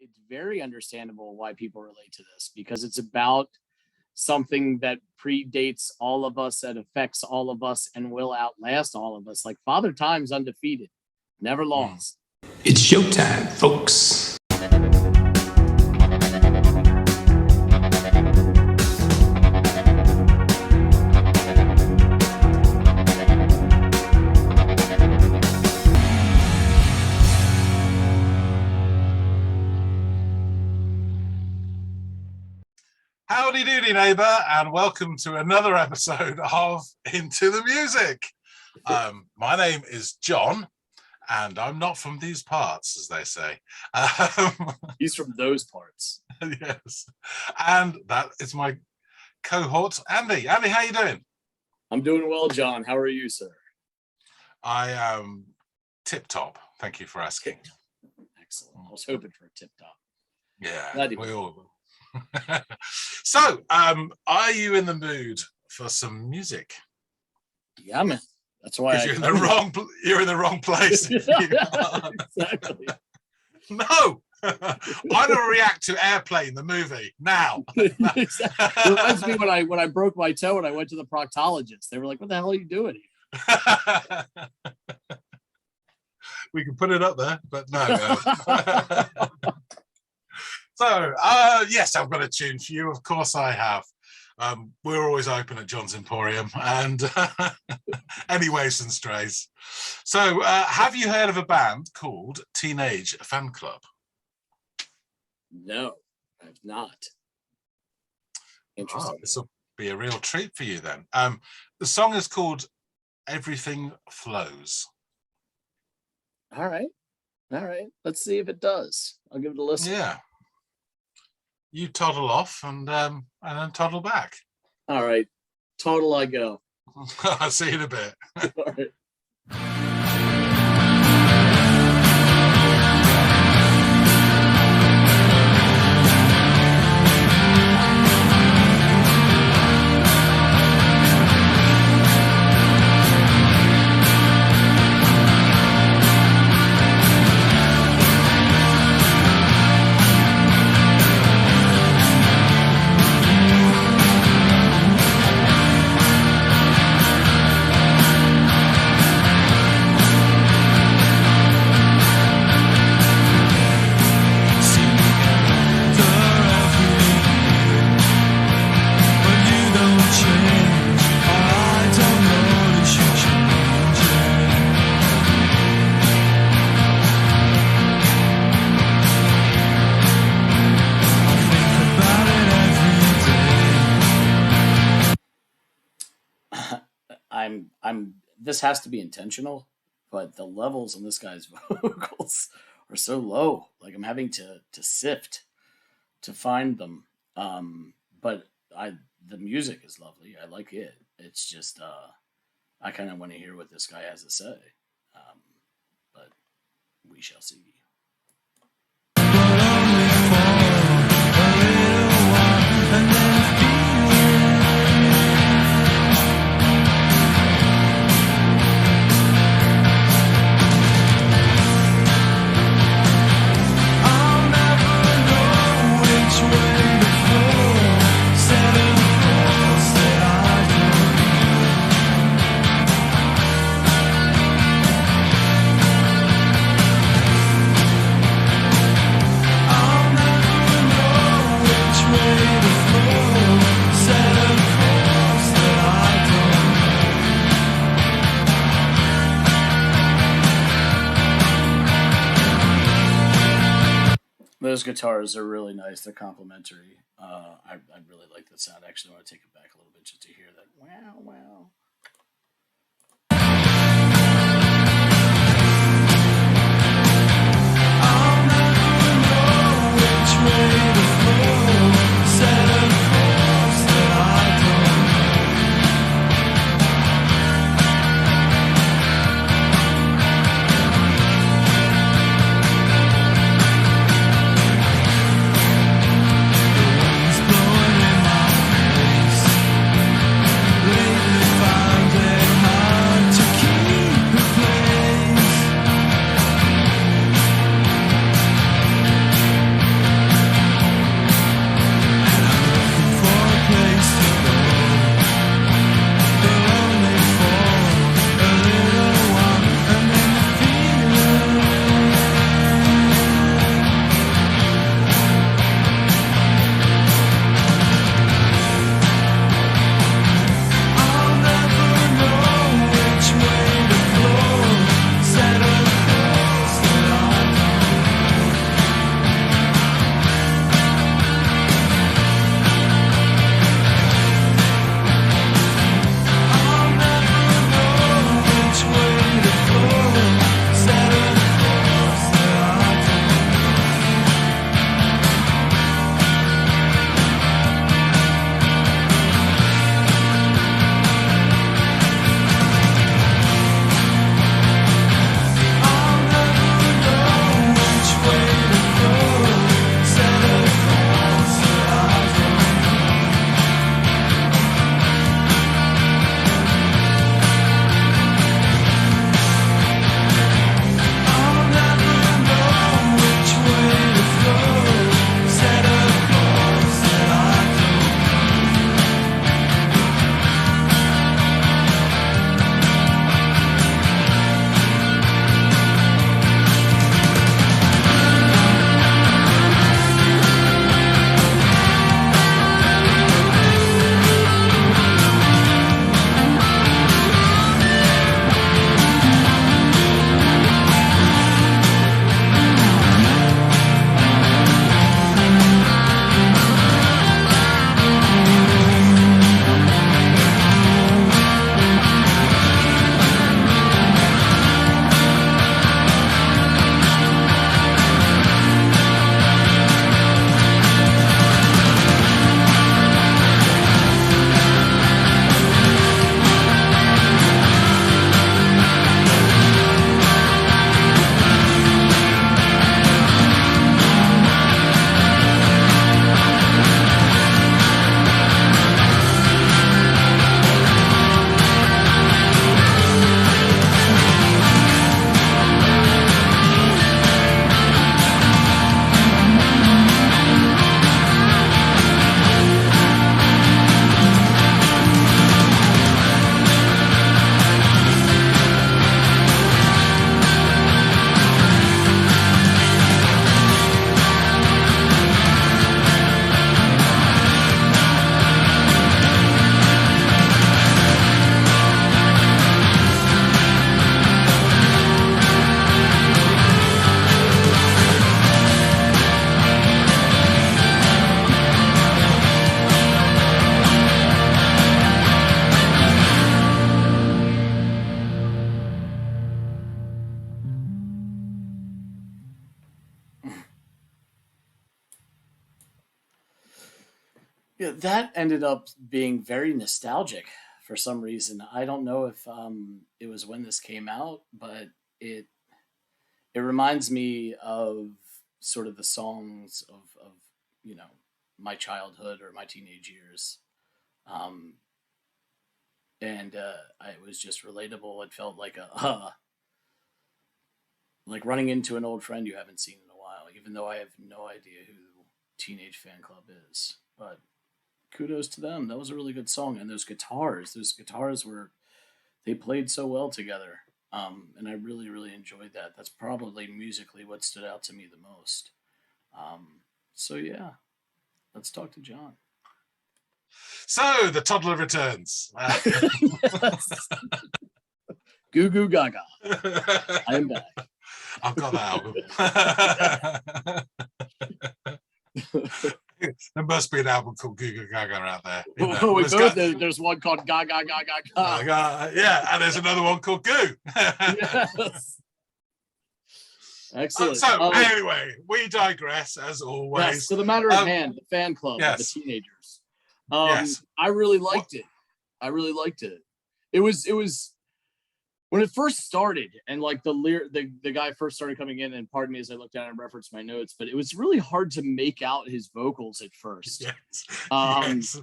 it's very understandable why people relate to this, because it's about something that predates all of us, that affects all of us, and will outlast all of us. Like Father Time's undefeated, never lost. It's showtime, folks. Howdy doody, neighbour, and welcome to another episode of Into the Music. My name is John, and I'm not from these parts, as they say. He's from those parts. Yes, and that is my cohort, Andy. Andy, how you doing? I'm doing well, John. How are you, sir? I am tip-top. Thank you for asking. Excellent. I was hoping for a tip-top. Yeah, we all will. So, are you in the mood for some music? Yeah, man. That's why you're in the wrong place. Exactly. No, I don't react to Airplane, the movie now. Exactly. It reminds me when I broke my toe and I went to the proctologist. They were like, "What the hell are you doing here?" We can put it up there, but no. So, yes, I've got a tune for you. Of course I have. We're always open at John's Emporium and any waifs and strays. So, have you heard of a band called Teenage Fanclub? No, I've not. Interesting. This will be a real treat for you then. The song is called Everything Flows. All right. Let's see if it does. I'll give it a listen. Yeah. You toddle off and then toddle back. All right. Toddle I go. I'll see you in a bit. All right. This has to be intentional, but the levels on this guy's vocals are so low. Like I'm having to sift to find them. But the music is lovely. I like it. It's just I kind of want to hear what this guy has to say. But we shall see. Those guitars are really nice. They're complimentary. I really like that sound. Actually, I want to take it back a little bit just to hear that. Wow. I'll never know which way to flow. Set a course that I don't The wind's blowing in my face. Lately Yeah, that ended up being very nostalgic for some reason. I don't know if it was when this came out, but it it reminds me of sort of the songs of you know my childhood or my teenage years, um, and it was just relatable. It felt like a like running into an old friend you haven't seen in a while, even though I have no idea who Teenage Fan Club is. But kudos to them. That was a really good song, and those guitars were they played so well together. And I really, really enjoyed that. That's probably musically what stood out to me the most. So yeah, let's talk to John. So the toddler returns. Yes. Goo Goo Gaga. I am back. I've got that album. There must be an album called Goo Goo Gaga out there. You know. Oh, there's one called Gaga Gaga Gaga. Yeah, and there's another one called Goo. Yes. Excellent. So anyway, we digress as always. Yes, so the matter at hand, the fan club, yes. the teenagers. Yes. I really liked it. I really liked it. It was when it first started, and like the guy first started coming in, and pardon me as I looked down and referenced my notes, but it was really hard to make out his vocals at first. Yes. Yes.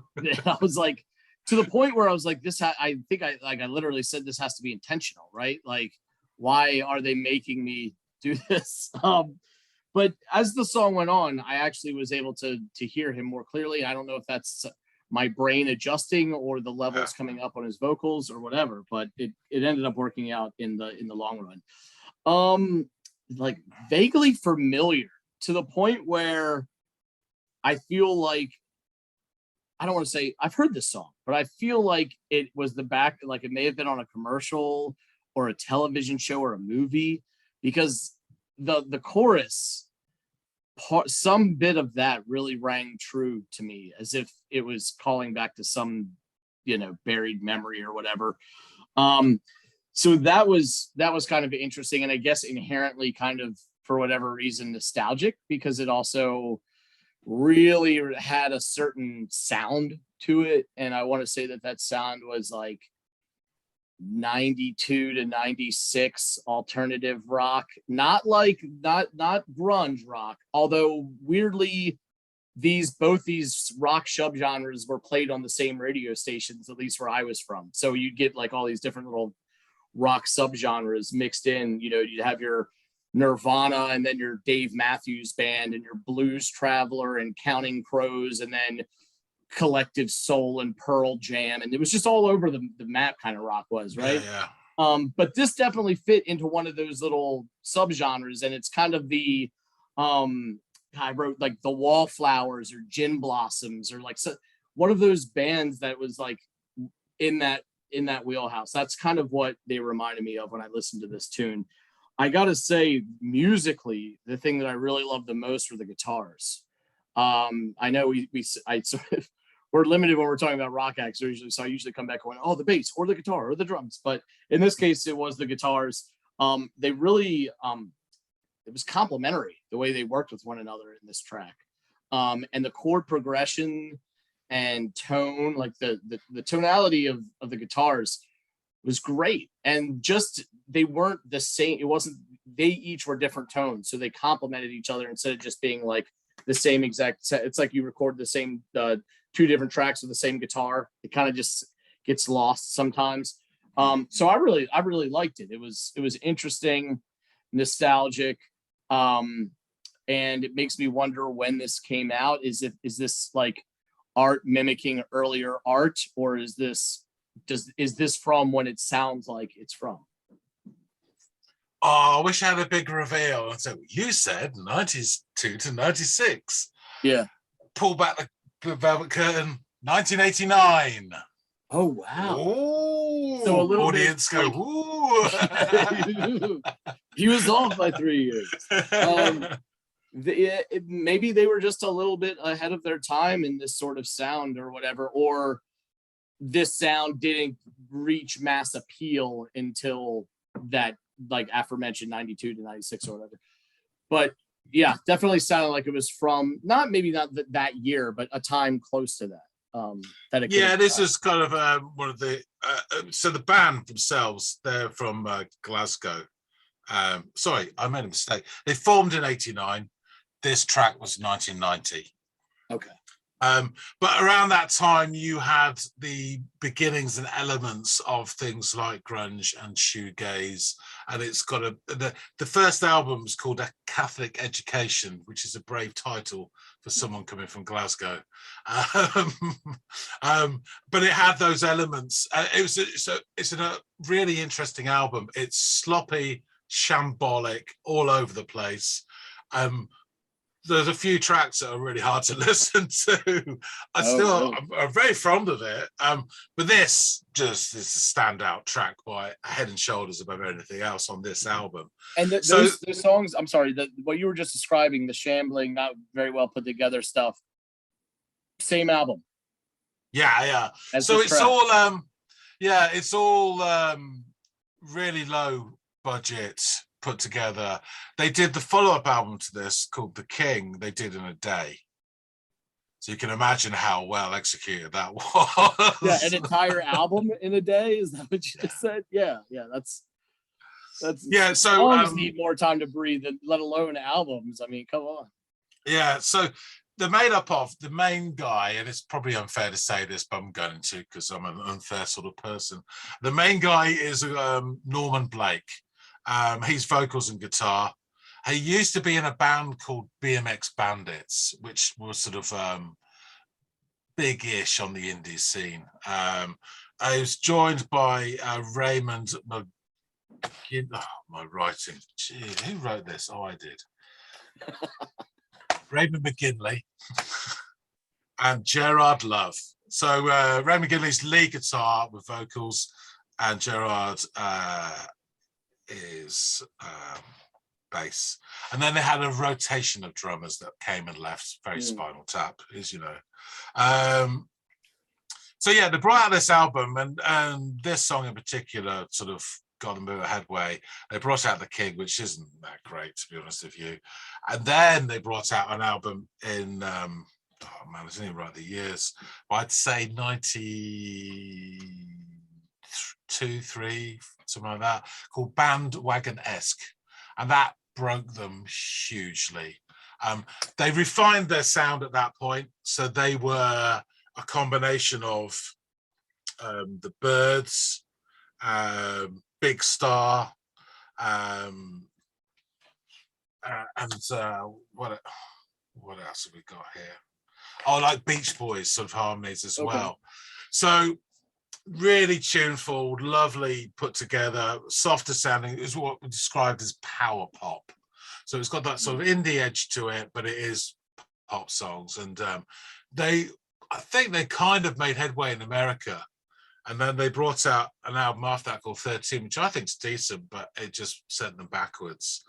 I was like, to the point where I was like, I think I literally said this has to be intentional, right? Like, why are they making me do this? But as the song went on, I actually was able to hear him more clearly. I don't know if that's my brain adjusting or the levels coming up on his vocals or whatever, but it ended up working out in the long run. Like vaguely familiar to the point where I feel like, I don't want to say I've heard this song, but I feel like it was like it may have been on a commercial or a television show or a movie, because the chorus, some bit of that really rang true to me, as if it was calling back to some, buried memory or whatever. So that was kind of interesting, and I guess inherently kind of, for whatever reason, nostalgic, because it also really had a certain sound to it. And I want to say that sound was like 92 to 96 alternative rock, not grunge rock, although weirdly both these rock subgenres were played on the same radio stations, at least where I was from. So you'd get like all these different little rock subgenres mixed in. You'd have your Nirvana, and then your Dave Matthews Band, and your Blues Traveler, and Counting Crows, and then Collective Soul and Pearl Jam, and it was just all over the map kind of rock was, right? Yeah. But this definitely fit into one of those little subgenres, and it's kind of the I wrote like the Wallflowers or Gin Blossoms, or like one of those bands that was like in that wheelhouse. That's kind of what they reminded me of when I listened to this tune. I gotta say, musically, the thing that I really loved the most were the guitars. I know we're limited when we're talking about rock acts usually, so I usually come back going, oh, the bass or the guitar or the drums. But in this case, it was the guitars. They really, it was complementary the way they worked with one another in this track. And the chord progression and tone, like the tonality of the guitars was great. And just, they weren't the same. They each were different tones. So they complemented each other instead of just being like the same exact set. It's like you record the same two different tracks with the same guitar. It kind of just gets lost sometimes. So I really liked it. It was interesting, nostalgic, and it makes me wonder when this came out. Is this like art mimicking earlier art, or is this from when it sounds like it's from? Oh, I wish I had a big reveal. So you said 92 to 96. Yeah. Pull back the velvet curtain, 1989. Oh wow. Ooh, So a little audience bit, go, ooh. He was off by 3 years. Maybe they were just a little bit ahead of their time in this sort of sound or whatever, or this sound didn't reach mass appeal until that, like aforementioned 92 to 96 or whatever. But yeah, definitely sounded like it was from not that year, but a time close to that. That it could Yeah, have this is kind of one of the so the band themselves, they're from Glasgow. Sorry, I made a mistake. They formed in '89. This track was 1990. okay. But around that time, you had the beginnings and elements of things like grunge and shoegaze, and it's got the first album is called A Catholic Education, which is a brave title for someone coming from Glasgow. Um, but it had those elements. It's a really interesting album. It's sloppy, shambolic, all over the place. There's a few tracks that are really hard to listen to. Really? I'm very fond of it. But this just is a standout track by head and shoulders above anything else on this album. And those songs, I'm sorry, what you were just describing, the shambling, not very well put together stuff, same album. Yeah. So it's track. It's all really low budget, put together. They did the follow-up album to this called The King. They did in a day, so you can imagine how well executed that was. Yeah, an entire album in a day. Is that what you just said? Yeah. That's yeah. So songs need more time to breathe, let alone albums. I mean, come on. Yeah. So they're made up of the main guy, and it's probably unfair to say this, but I'm going to because I'm an unfair sort of person. The main guy is Norman Blake. He's vocals and guitar. He used to be in a band called BMX Bandits, which was sort of big-ish on the indie scene. I was joined by Raymond McGinn. Oh, my writing. Gee, who wrote this? Oh, I did. Raymond McGinley and Gerard Love. So Raymond McGinley's lead guitar with vocals, and Gerard is bass. And then they had a rotation of drummers that came and left. Very Spinal Tap, as you know. So yeah, they brought out this album, and this song in particular sort of got a bit of headway. They brought out The King, which isn't that great, to be honest with you. And then they brought out an album in oh man, I didn't even write the years, but I'd say 92, 3, something like that, called Bandwagon-esque, and that broke them hugely. They refined their sound at that point, so they were a combination of the Byrds, Big Star, and what else have we got here? Oh, like Beach Boys sort of harmonies as well. So really tuneful, lovely put together, softer sounding, is what we described as power pop. So it's got that sort of indie edge to it, but it is pop songs. And I think they kind of made headway in America. And then they brought out an album after that called 13, which I think is decent, but it just sent them backwards.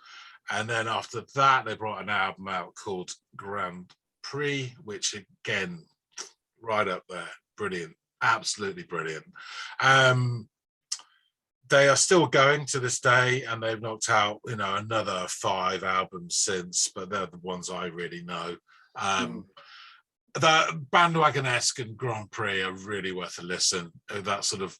And then after that, they brought an album out called Grand Prix, which again, right up there, brilliant. Absolutely brilliant. They are still going to this day, and they've knocked out, another 5 albums since, but they're the ones I really know. The Bandwagon-esque and Grand Prix are really worth a listen. That sort of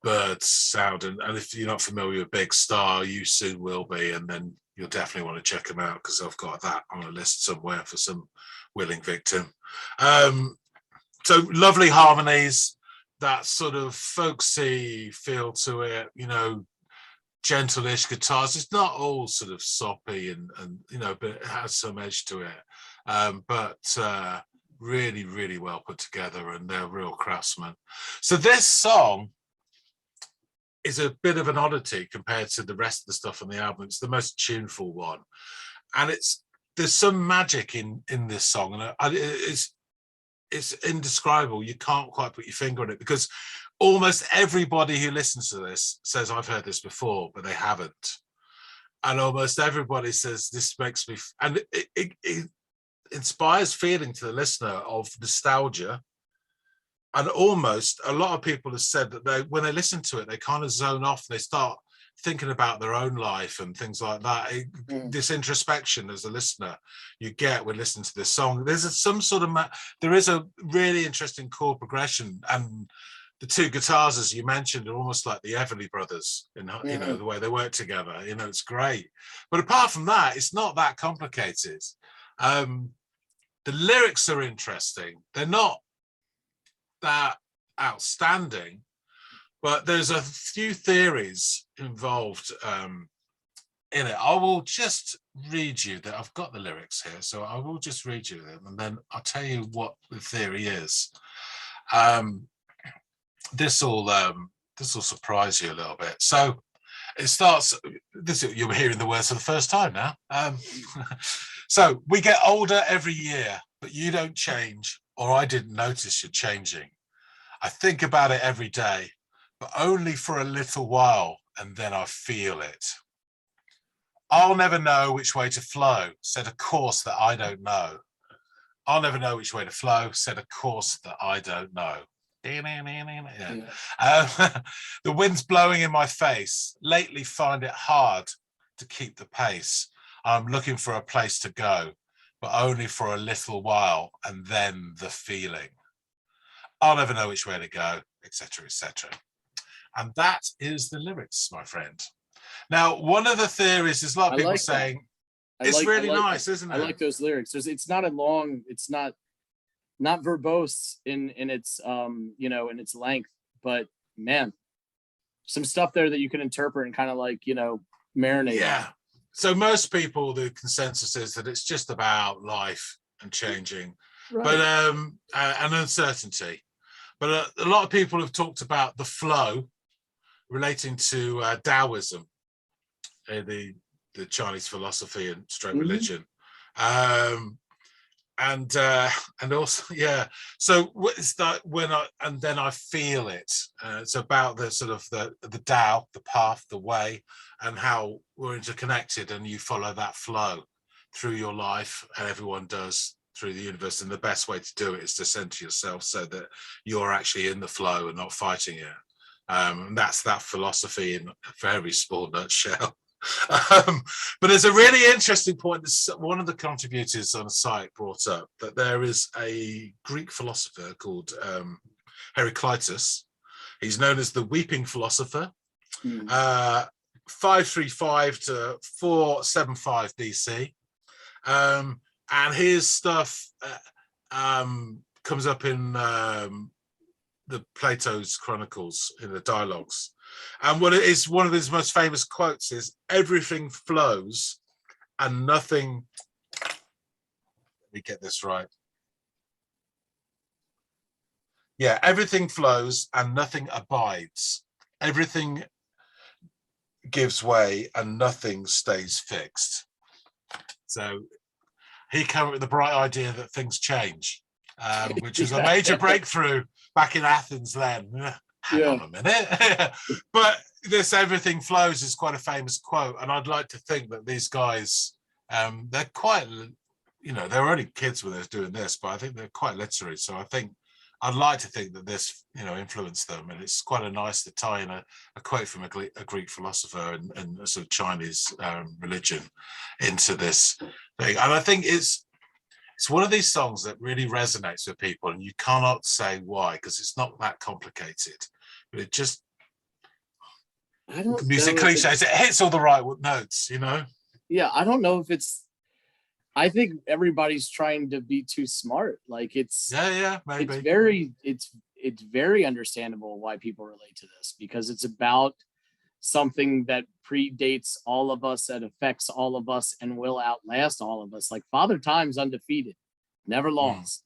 Birds sound, and if you're not familiar with Big Star, you soon will be, and then you'll definitely want to check them out, because I've got that on a list somewhere for some willing victim. So lovely harmonies, that sort of folksy feel to it, gentle-ish guitars. It's not all sort of soppy and but it has some edge to it. But really, really well put together, and they're real craftsmen. So this song is a bit of an oddity compared to the rest of the stuff on the album. It's the most tuneful one, and there's some magic in this song, and it's indescribable. You can't quite put your finger on it, because almost everybody who listens to this says, I've heard this before, but they haven't. And almost everybody says, this makes me, and it inspires feeling to the listener of nostalgia. And almost a lot of people have said that when they listen to it, they kind of zone off and they start thinking about their own life and things like that. This introspection as a listener you get when listening to this song. There is a really interesting chord progression, and the two guitars, as you mentioned, are almost like the Everly brothers in the way they work together. It's great. But apart from that, it's not that complicated. The lyrics are interesting. They're not that outstanding, but there's a few theories involved in it. I will just read you that. I've got the lyrics here, so I will just read you them, and then I'll tell you what the theory is. This will surprise you a little bit. So it starts. You're hearing the words for the first time now. So we get older every year, but you don't change, or I didn't notice you're changing. I think about it every day, but only for a little while, and then I feel it. I'll never know which way to flow, set a course that I don't know. I'll never know which way to flow, set a course that I don't know. Yeah. The wind's blowing in my face. Lately find it hard to keep the pace. I'm looking for a place to go, but only for a little while, and then the feeling. I'll never know which way to go, etc., etc. And that is the lyrics, my friend. Now, one of the theories is a lot of people saying it's really nice, isn't it? I like those lyrics. It's not a long, it's not verbose in its in its length, but man, some stuff there that you can interpret and kind of marinate. Yeah. So most people, the consensus is that it's just about life and changing, right, but and uncertainty. But a lot of people have talked about the flow relating to Taoism, the Chinese philosophy and religion, and also So it's that and then I feel it. It's about the sort of the Tao, the path, the way, and how we're interconnected, and you follow that flow through your life, and everyone does through the universe. And the best way to do it is to center yourself so that you're actually in the flow and not fighting it. And that's that philosophy in a very small nutshell. But there's a really interesting point. One of the contributors on the site brought up that there is a Greek philosopher called Heraclitus. He's known as the weeping philosopher. 535 to 475 BC. And his stuff comes up in the Plato's Chronicles, in the dialogues. And what it is, one of his most famous quotes is, everything flows and nothing, let me get this right. Yeah, everything flows and nothing abides. Everything gives way and nothing stays fixed. So he came up with the bright idea that things change, which was a major breakthrough back in Athens then. Hang on a minute. But this everything flows is quite a famous quote. And I'd like to think that these guys, they're quite, they're only kids when they're doing this, but I think they're quite literary. So I'd like to think that this, influenced them. And it's quite nice to tie in a quote from a Greek philosopher and a sort of Chinese religion into this thing. And I think it's one of these songs that really resonates with people, and you cannot say why, because it's not that complicated. But it just, music cliches, it hits all the right notes, Yeah, I don't know if it's, I think everybody's trying to be too smart. Like maybe. It's very understandable why people relate to this, because it's about something that predates all of us, that affects all of us, and will outlast all of us. Like Father Time's undefeated, never lost.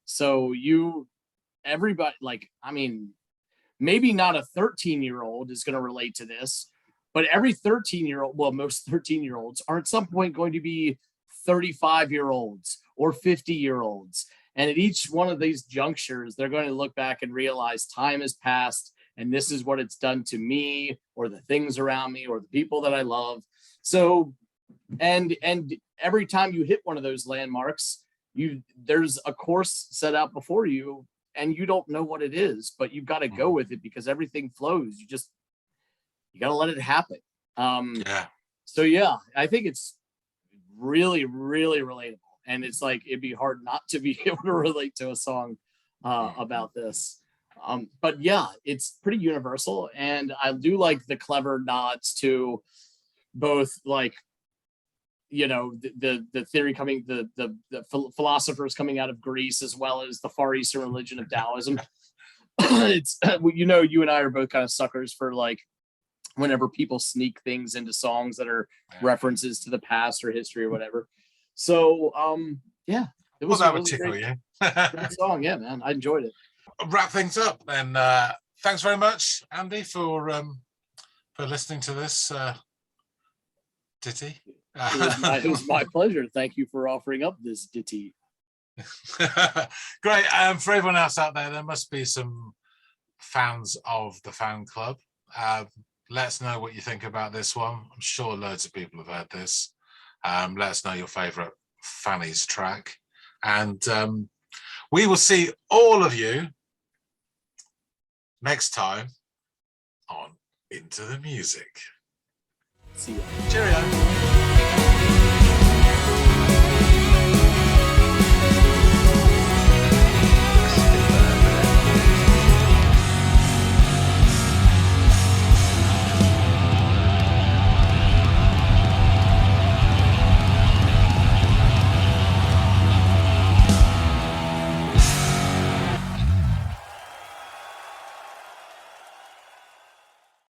So everybody, maybe not a 13-year-old is going to relate to this, but every 13-year-old, well, most 13-year-olds are at some point going to be 35-year-olds or 50-year-olds. And at each one of these junctures, they're going to look back and realize time has passed, and this is what it's done to me, or the things around me, or the people that I love. So, and every time you hit one of those landmarks, there's a course set out before you, and you don't know what it is, but you've got to go with it, because everything flows. you got to let it happen. Yeah. So yeah, I think it's really, really relatable, and it's like it'd be hard not to be able to relate to a song about this. But yeah, it's pretty universal, and I do like the clever nods to both, like, you know, the theory coming, the philosophers coming out of Greece, as well as the Far Eastern religion of Taoism. It's you know, you and I are both kind of suckers for, like, whenever people sneak things into songs that are references to the past or history or whatever. So yeah, it Well, was that a would really tickle great, you. great song. Yeah, man, I enjoyed it. Wrap things up then. Thanks very much, Andy, for listening to this ditty. It was my pleasure. Thank you for offering up this ditty. Great. For everyone else out there must be some fans of the fan club. Let us know what you think about this one. I'm sure loads of people have heard this. Let us know your favorite Fanny's track, and we will see all of you next time on Into the Music. See ya. Cheerio.